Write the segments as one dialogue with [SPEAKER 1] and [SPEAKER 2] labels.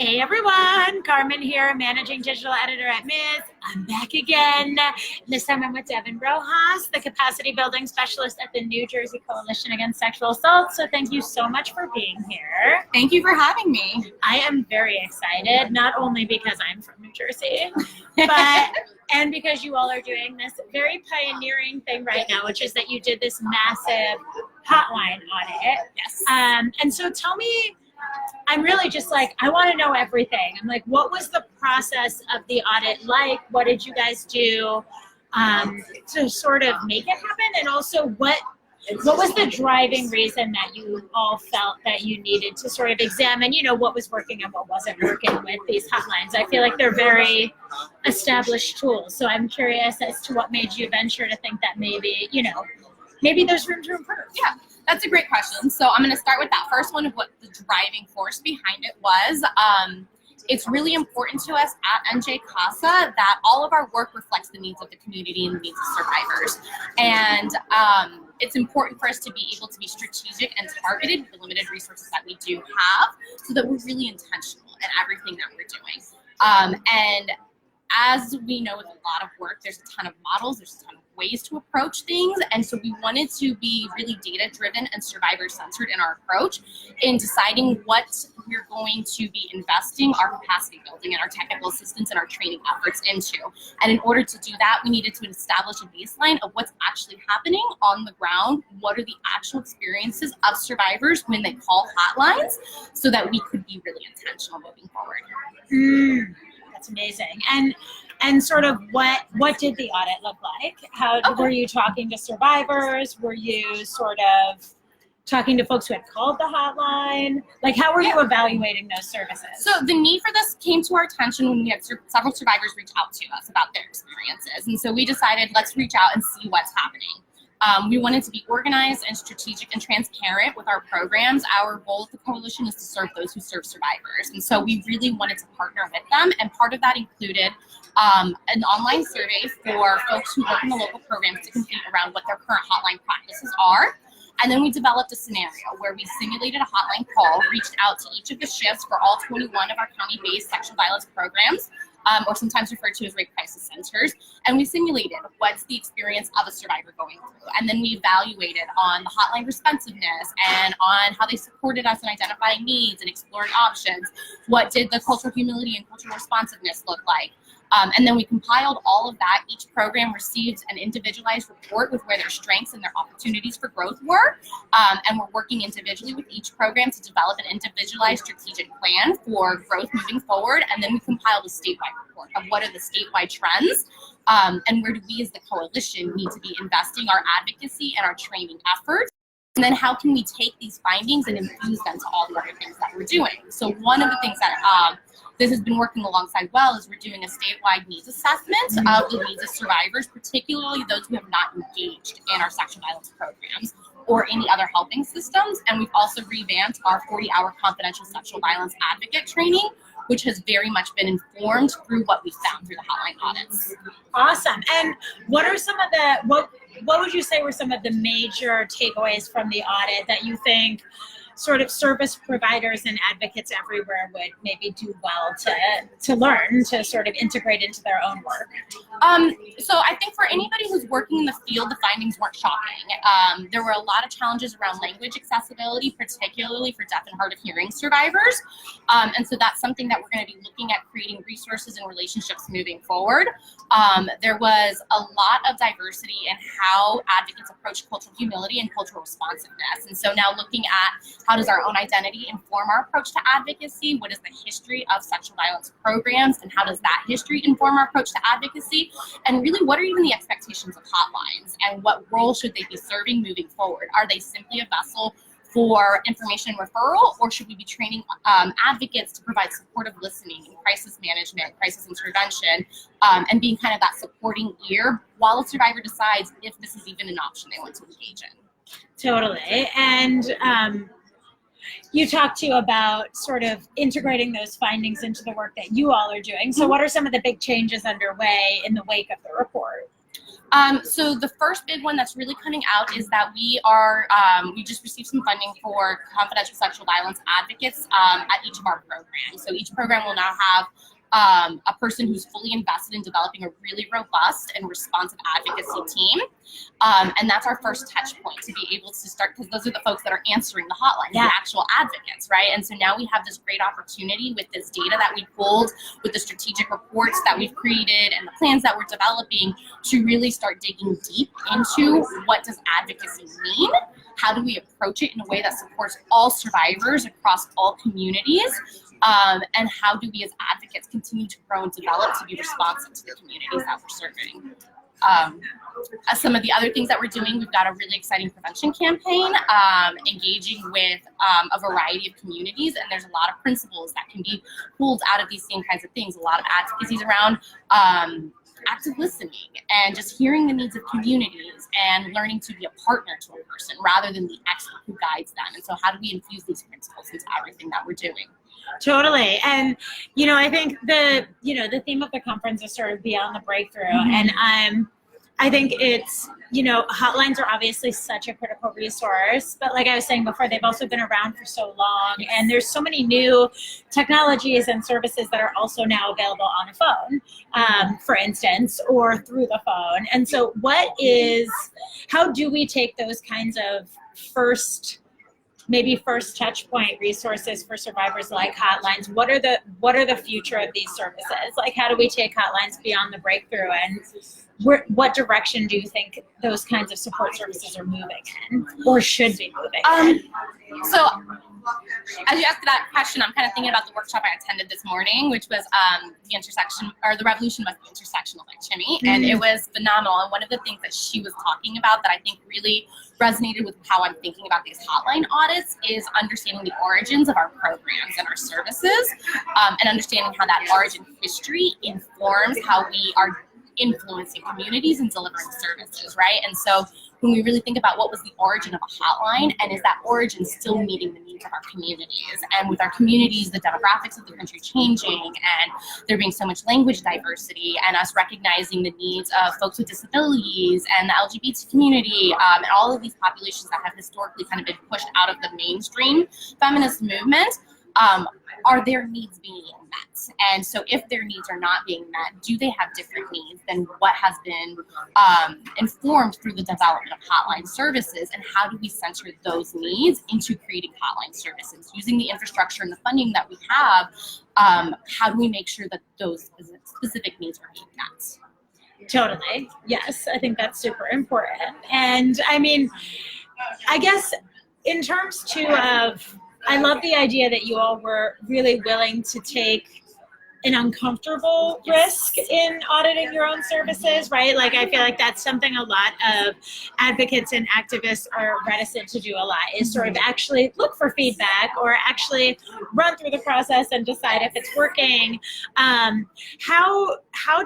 [SPEAKER 1] Hey everyone, Carmen here, Managing Digital Editor at Ms. I'm back again. This time I'm with Devin Rojas, the Capacity Building Specialist at the New Jersey Coalition Against Sexual Assault. So thank you so much for being here.
[SPEAKER 2] Thank you for having me.
[SPEAKER 1] I am very excited, not only because I'm from New Jersey, but and because you all are doing this very pioneering thing right now, which is that you did this massive hotline audit.
[SPEAKER 2] Yes.
[SPEAKER 1] And so tell me, I'm really just like, I want to know everything. I'm like, what was the process of the audit like? What did you guys do to sort of make it happen? And also, what was the driving reason that you all felt that you needed to sort of examine, what was working and what wasn't working with these hotlines? I feel like they're very established tools. So I'm curious as to what made you venture to think that maybe, maybe there's room to improve.
[SPEAKER 2] Yeah. That's a great question. So I'm going to start with that first one of what the driving force behind it was. It's really important to us at NJ CASA that all of our work reflects the needs of the community and the needs of survivors. And it's important for us to be able to be strategic and targeted with the limited resources that we do have so that we're really intentional in everything that we're doing. And as we know with a lot of work, there's a ton of models, there's a ton of ways to approach things. And so we wanted to be really data-driven and survivor-centered in our approach in deciding what we're going to be investing our capacity building and our technical assistance and our training efforts into. And in order to do that, we needed to establish a baseline of what's actually happening on the ground, what are the actual experiences of survivors when they call hotlines, so that we could be really intentional moving forward.
[SPEAKER 1] That's amazing. And sort of what did the audit look like? Were you talking to survivors? Were you sort of talking to folks who had called the hotline? Like, how were you evaluating those services?
[SPEAKER 2] So the need for this came to our attention when we had several survivors reach out to us about their experiences. And so we decided, let's reach out and see what's happening. We wanted to be organized and strategic and transparent with our programs. Our goal at the coalition is to serve those who serve survivors. And so we really wanted to partner with them. And part of that included an online survey for folks who work in the local programs to complete around what their current hotline practices are. And then we developed a scenario where we simulated a hotline call, reached out to each of the shifts for all 21 of our county-based sexual violence programs, or sometimes referred to as rape crisis centers, and we simulated what's the experience of a survivor going through. And then we evaluated on the hotline responsiveness and on how they supported us in identifying needs and exploring options. What did the cultural humility and cultural responsiveness look like? And then we compiled all of that. Each program received an individualized report with where their strengths and their opportunities for growth were. And we're working individually with each program to develop an individualized strategic plan for growth moving forward. And then we compiled a statewide report of what are the statewide trends and where do we as the coalition need to be investing our advocacy and our training efforts. And then how can we take these findings and infuse them to all the other things that we're doing? So one of the things that this has been working alongside well is we're doing a statewide needs assessment of the needs of survivors, particularly those who have not engaged in our sexual violence programs or any other helping systems. And we've also revamped our 40-hour confidential sexual violence advocate training, which has very much been informed through what we found through the hotline audits.
[SPEAKER 1] Awesome. And what are some of the, what would you say were some of the major takeaways from the audit that you think sort of service providers and advocates everywhere would maybe do well to learn to sort of integrate into their own work?
[SPEAKER 2] So I think for anybody who's working in the field, the findings weren't shocking. There were a lot of challenges around language accessibility, particularly for deaf and hard of hearing survivors. And so that's something that we're going to be looking at creating resources and relationships moving forward. There was a lot of diversity in how advocates approach cultural humility and cultural responsiveness. And so now looking at how does our own identity inform our approach to advocacy? What is the history of sexual violence programs? And how does that history inform our approach to advocacy? And really, what are even the expectations of hotlines? And what role should they be serving moving forward? Are they simply a vessel for information referral, or should we be training advocates to provide supportive listening and crisis management, crisis intervention, and being kind of that supporting ear while a survivor decides if this is even an option they want to engage in?
[SPEAKER 1] Totally. And you talked to about sort of integrating those findings into the work that you all are doing. So what are some of the big changes underway in the wake of the report?
[SPEAKER 2] So the first big one that's really coming out is that we just received some funding for confidential sexual violence advocates at each of our programs. So each program will now have a person who's fully invested in developing a really robust and responsive advocacy team. And that's our first touch point to be able to start, because those are the folks that are answering the hotline, the actual advocates, right? And so now we have this great opportunity with this data that we pulled, with the strategic reports that we've created and the plans that we're developing to really start digging deep into what does advocacy mean? How do we approach it in a way that supports all survivors across all communities? And how do we as advocates continue to grow and develop to be responsive to the communities that we're serving? As some of the other things that we're doing, we've got a really exciting prevention campaign, engaging with a variety of communities, and there's a lot of principles that can be pulled out of these same kinds of things. A lot of advocacies around active listening and just hearing the needs of communities and learning to be a partner to a person rather than the expert who guides them. And so how do we infuse these principles into everything that we're doing?
[SPEAKER 1] Totally. And, I think the theme of the conference is sort of Beyond the Breakthrough. And I think it's, hotlines are obviously such a critical resource, but like I was saying before, they've also been around for so long, and there's so many new technologies and services that are also now available on a phone, for instance, or through the phone. And so how do we take those kinds of first touch point resources for survivors like hotlines? What are the future of these services? Like, how do we take hotlines beyond the breakthrough, and what direction do you think those kinds of support services are moving in, or should be moving in?
[SPEAKER 2] So as you asked that question, I'm kind of thinking about the workshop I attended this morning, which was the revolution with the intersectional by Chimmy, and it was phenomenal. And one of the things that she was talking about that I think really resonated with how I'm thinking about these hotline audits is understanding the origins of our programs and our services, and understanding how that origin history informs how we are influencing communities and delivering services, right? And so when we really think about what was the origin of a hotline, and is that origin still meeting the needs of our communities? And with our communities, the demographics of the country changing, and there being so much language diversity, and us recognizing the needs of folks with disabilities and the LGBT community, and all of these populations that have historically kind of been pushed out of the mainstream feminist movement, are their needs being met? And so if their needs are not being met, do they have different needs than what has been informed through the development of hotline services? And how do we center those needs into creating hotline services? Using the infrastructure and the funding that we have, how do we make sure that those specific needs are being met?
[SPEAKER 1] Totally. Yes, I think that's super important. And I mean, I guess in terms too of, I love the idea that you all were really willing to take an uncomfortable risk in auditing your own services, right? Like, I feel like that's something a lot of advocates and activists are reticent to do a lot, is sort of actually look for feedback or actually run through the process and decide if it's working. How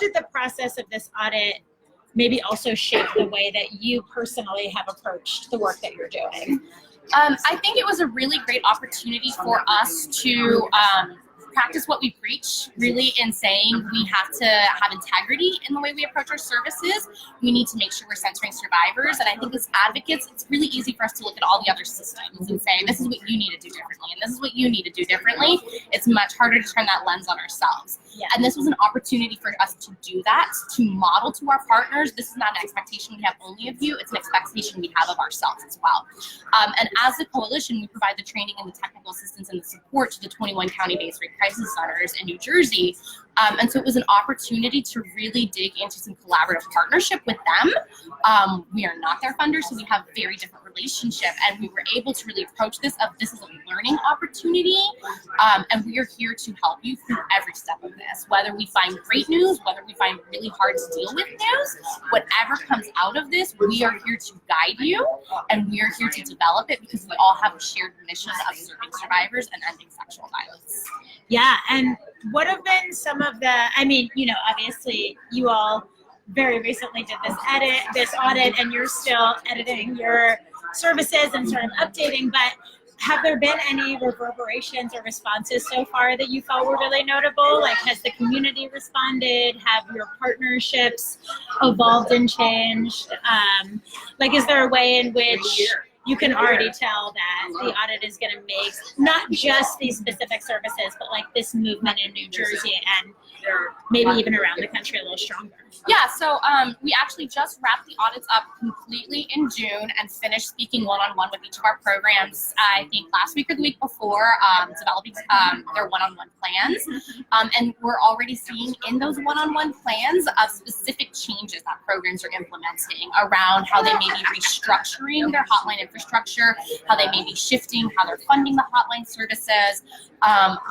[SPEAKER 1] did the process of this audit maybe also shape the way that you personally have approached the work that you're doing?
[SPEAKER 2] I think it was a really great opportunity for us to practice what we preach, really, in saying we have to have integrity in the way we approach our services. We need to make sure we're centering survivors. And I think as advocates, it's really easy for us to look at all the other systems and say, this is what you need to do differently, and this is what you need to do differently. It's much harder to turn that lens on ourselves. Yeah. And this was an opportunity for us to do that, to model to our partners. This is not an expectation we have only of you, it's an expectation we have of ourselves as well. And as a coalition, we provide the training and the technical assistance and the support to the 21 county-based rape crisis centers in New Jersey. And so it was an opportunity to really dig into some collaborative partnership with them. We are not their funders, so we have a very different relationship, and we were able to really approach this as a learning opportunity, and we are here to help you through every step of this, whether we find great news, whether we find really hard to deal with news, whatever comes out of this, we are here to guide you, and we are here to develop it because we all have a shared mission of serving survivors and ending sexual violence.
[SPEAKER 1] Yeah, and what have been some of the, obviously you all very recently did this audit, and you're still editing your services and sort of updating, but have there been any reverberations or responses so far that you felt were really notable? Like, has the community responded? Have your partnerships evolved and changed? Like, is there a way in which you can already tell that the audit is going to make not just these specific services, but like this movement in New Jersey and maybe even around the country a little stronger?
[SPEAKER 2] Yeah, so we actually just wrapped the audits up completely in June and finished speaking one-on-one with each of our programs, I think last week or the week before, developing their one-on-one plans. And we're already seeing in those one-on-one plans specific changes that programs are implementing around how they may be restructuring their hotline infrastructure, how they may be shifting, how they're funding the hotline services,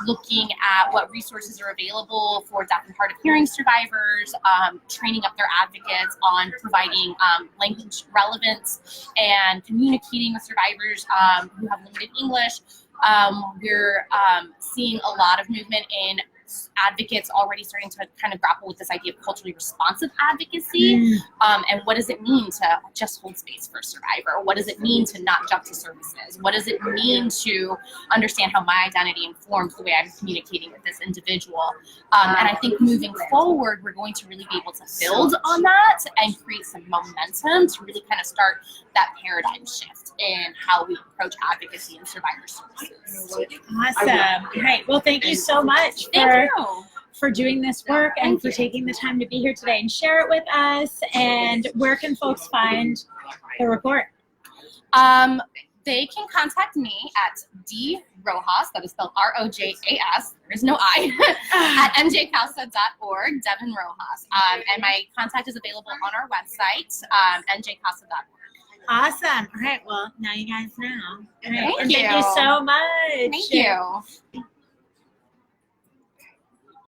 [SPEAKER 2] looking at what resources are available for deaf and hard of hearing survivors, training up their advocates on providing language relevance and communicating with survivors who have limited English. We're seeing a lot of movement in advocates already starting to kind of grapple with this idea of culturally responsive advocacy, and what does it mean to just hold space for a survivor? What does it mean to not jump to services? What does it mean to understand how my identity informs the way I'm communicating with this individual? And I think moving forward, we're going to really be able to build on that and create some momentum to really kind of start that paradigm shift in how we approach advocacy and survivor services.
[SPEAKER 1] Awesome. Great. Well, thank you so much for doing this work and for taking the time to be here today and share it with us. And where can folks find the report?
[SPEAKER 2] They can contact me at D Rojas, that is spelled R-O-J-A-S, there is no I, at njcasa.org, Devin Rojas. And my contact is available on our website, njcasa.org.
[SPEAKER 1] Awesome. All right. Well, now you guys know. All right.
[SPEAKER 2] Thank you
[SPEAKER 1] so much.
[SPEAKER 2] Thank you.